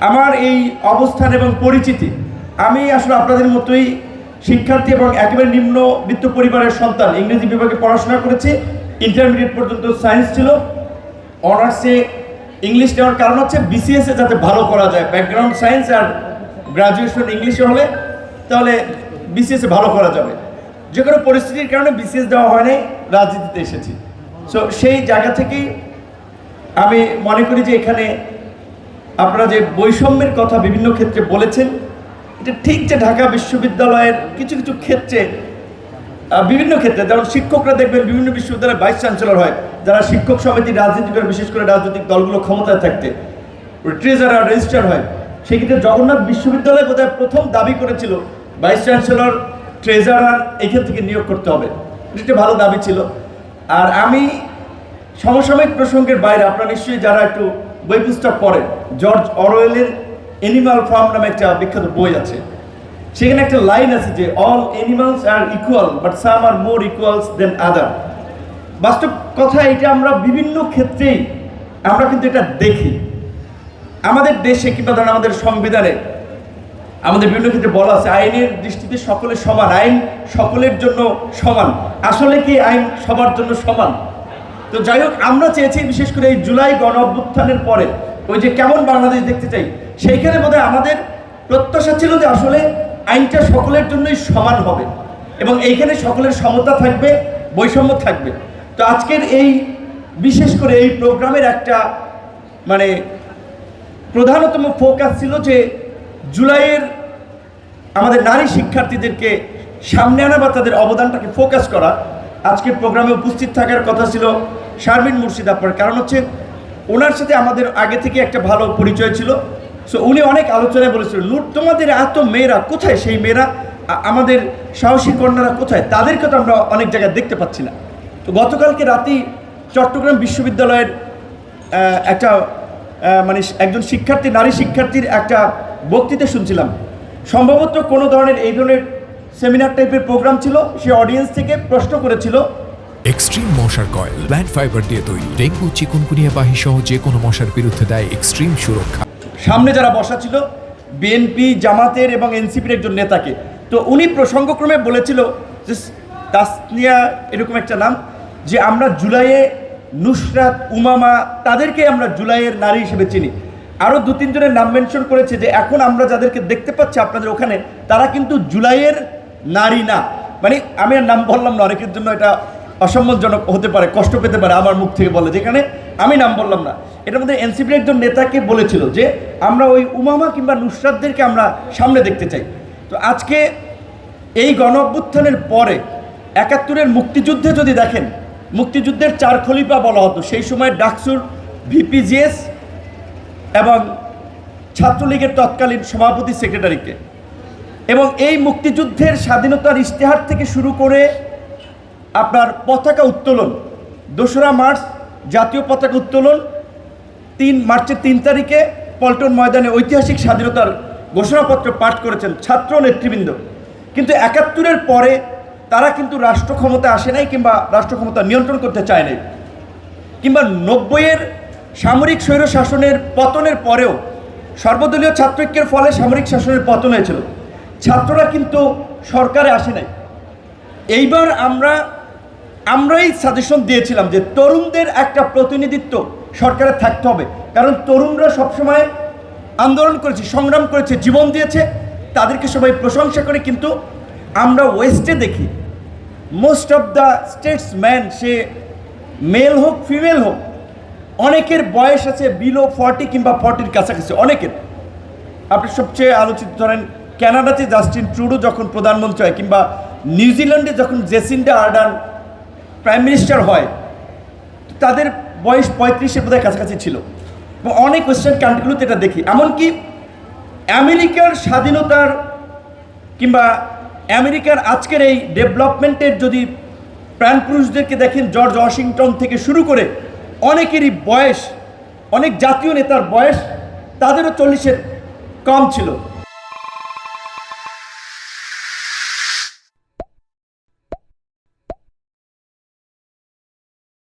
আমার এই অবস্থান এবং পরিচিতি, আমি আসলে আপনাদের মতোই শিক্ষার্থী এবং একেবারে নিম্নবিত্ত পরিবারের সন্তান। ইংরেজি বিভাগে পড়াশোনা করেছি, ইন্টারমিডিয়েট পর্যন্ত সায়েন্স ছিল। অনার্সে ইংলিশ নেওয়ার কারণ হচ্ছে বিসিএসে যাতে ভালো করা যায়, ব্যাকগ্রাউন্ড সায়েন্স আর গ্রাজুয়েশন ইংলিশে হলে তাহলে বিসিএসে ভালো করা যাবে। যে কোনো পরিস্থিতির কারণে বিসিএস দেওয়া হয় নাই, রাজনীতিতে এসেছি। সো সেই জায়গা থেকেই আমি মনে করি যে এখানে আপনারা যে বৈষম্যের কথা বিভিন্ন ক্ষেত্রে বলেছেন, এটা ঠিক যে ঢাকা বিশ্ববিদ্যালয়ের কিছু কিছু ক্ষেত্রে বিভিন্ন ক্ষেত্রে, যেমন শিক্ষকরা দেখবেন বিভিন্ন বিশ্ববিদ্যালয়ের ভাইস চ্যান্সেলর হয় যারা শিক্ষক সমিতির রাজনীতি করে, বিশেষ করে রাজনৈতিক দলগুলো ক্ষমতায় থাকতে ট্রেজারার রেজিস্ট্রার হয়। সেক্ষেত্রে জগন্নাথ বিশ্ববিদ্যালয় বোধহয় প্রথম দাবি করেছিল ভাইস চ্যান্সেলর ট্রেজারার এখান থেকে নিয়োগ করতে হবে, এটা ভালো দাবি ছিল। আর আমি সমসাময়িক প্রসঙ্গের বাইরে, আপনারা নিশ্চয়ই যারা একটু বই পুস্তক পড়েন, জর্জ অরওয়েলের অ্যানিমাল ফার্ম নামে একটা বিখ্যাত বই আছে। সেখানে একটা লাইন আছে যে all animals are equal but some are more equals than other. বাস্তব কথা, এটা আমরা বিভিন্ন ক্ষেত্রেই আমরা কিন্তু এটা দেখি আমাদের দেশে, কিংবা ধরেন আমাদের সংবিধানে আমাদের বিভিন্ন ক্ষেত্রে বলা আছে আইনের দৃষ্টিতে সকলের সমান, আইন সকলের জন্য সমান। আসলে কি আইন সবার জন্য সমান? তো যাই হোক, আমরা চেয়েছি বিশেষ করে এই জুলাই গণ অভ্যুত্থানের পরে ওই যে কেমন বাংলাদেশ দেখতে চাই, সেইখানে বোধহয় আমাদের প্রত্যাশা ছিল যে আসলে আইনটা সকলের জন্যই সমান হবে এবং এইখানে সকলের সমতা থাকবে, বৈষম্য থাকবে। তো আজকের এই বিশেষ করে এই প্রোগ্রামের একটা মানে প্রধানতম ফোকাস ছিল যে জুলাইয়ের আমাদের নারী শিক্ষার্থীদেরকে সামনে আনা বা তাদের অবদানটাকে ফোকাস করা। আজকের প্রোগ্রামে উপস্থিত থাকার কথা ছিল শারমিন মুর্শিদ আপার, কারণ হচ্ছে ওনার সাথে আমাদের আগে থেকে একটা ভালো পরিচয় ছিল। সো উনি অনেক আলোচনায় বলেছিলেন, নূর তোমাদের এত মেয়েরা কোথায়, সেই মেয়েরা আমাদের সাহসী কন্যারা কোথায়, তাদেরকে তো আমরা অনেক জায়গায় দেখতে পাচ্ছি না। তো গতকালকে রাতেই চট্টগ্রাম বিশ্ববিদ্যালয়ের একটা মানে একজন শিক্ষার্থী, নারী শিক্ষার্থীর একটা বক্তৃতা শুনছিলাম। সম্ভবত কোনো ধরনের এই ধরনের সেমিনার টাইপের প্রোগ্রাম ছিল। সে অডিয়েন্স থেকে প্রশ্ন করেছিল, এক্সট্রিম মশার কয়েল প্ল্যান্ট ফাইবার দিয়ে তৈরি, ডেঙ্গু চিকুনগুনিয়া বাহি সহ যে কোনো মশার বিরুদ্ধে দেয় এক্সট্রিম সুরক্ষা। সামনে যারা বসা ছিল বিএনপি, জামাতের এবং এনসিপির একজন নেতাকে। তো উনি প্রসঙ্গক্রমে বলেছিল যে তাসনিয়া এরকম একটা নাম, যে আমরা জুলাইয়ে নুসরাত, উমামা, তাদেরকে আমরা জুলাইয়ের নারী হিসেবে চিনি। আরও দু তিনজনের নাম মেনশন করেছে যে এখন আমরা যাদেরকে দেখতে পাচ্ছি আপনাদের ওখানে, তারা কিন্তু জুলাইয়ের নারী না। মানে আমি আর নাম বললাম না, অনেকের জন্য এটা অসম্মানজনক হতে পারে, কষ্ট পেতে পারে আমার মুখ থেকে বলে, যেখানে আমি নাম বললাম না। এটার মধ্যে এনসিপির একজন নেতাকে বলেছিল যে আমরা ওই উমামা কিংবা নুসরাতদেরকে আমরা সামনে দেখতে চাই। তো আজকে এই গণ অভ্যুত্থানের পরে ৭১-এর মুক্তিযুদ্ধে যদি দেখেন, মুক্তিযুদ্ধের 4 খলিফা বলা হতো সেই সময় ডাকসুর ভিপিজিএস এবং ছাত্রলীগের তৎকালীন সভাপতি সেক্রেটারিকে। এবং এই মুক্তিযুদ্ধের স্বাধীনতার ইশতেহার থেকে শুরু করে আপনার পতাকা উত্তোলন, 2রা মার্চ জাতীয় পতাকা উত্তোলন, মার্চের 3 তারিখে পল্টন ময়দানে ঐতিহাসিক স্বাধীনতার ঘোষণাপত্র পাঠ করেছেন ছাত্র নেতৃবৃন্দ। কিন্তু ৭১-এর পরে তারা কিন্তু রাষ্ট্র ক্ষমতা আসে নাই, কিংবা রাষ্ট্র ক্ষমতা নিয়ন্ত্রণ করতে চায় নাই, কিংবা ৯০-এর সামরিক স্বৈর শাসনের পতনের পরেও সর্বদলীয় ছাত্রৈক্যের ফলে সামরিক শাসনের পতন হয়েছিল, ছাত্ররা কিন্তু সরকারে আসে নাই। এইবার আমরাই সাজেশন দিয়েছিলাম যে তরুণদের একটা প্রতিনিধিত্ব সরকারে থাকতে হবে, কারণ তরুণরা সবসময় আন্দোলন করেছে, সংগ্রাম করেছে, জীবন দিয়েছে, তাদেরকে সবাই প্রশংসা করে। কিন্তু আমরা ওয়েস্টে দেখি মোস্ট অফ দ্য স্টেটসম্যান, সে মেল হোক ফিমেল হোক, অনেকের বয়স আছে বিলো 40 কিংবা 40-র কাছাকাছি অনেকের। আপনি সবচেয়ে আলোচিত ধরেন কানাডাতে জাস্টিন ট্রুডো যখন প্রধানমন্ত্রী হয়, কিংবা নিউজিল্যান্ডে যখন জেসিন্ডা আর্ডার্ন প্রাইম মিনিস্টার হয়, তাদের বয়স 35-এর বোধহয় কাছাকাছি ছিল। এবং অনেক ওয়েস্টার্ন কান্ট্রিগুলোতে এটা দেখি। এমনকি আমেরিকার স্বাধীনতার কিংবা আমেরিকার আজকের এই ডেভেলপমেন্টের যদি প্রাণপুরুষদেরকে দেখেন, জর্জ ওয়াশিংটন থেকে শুরু করে অনেকেরই বয়স, অনেক জাতীয় নেতার বয়স তাদেরও 40-এর কম ছিল।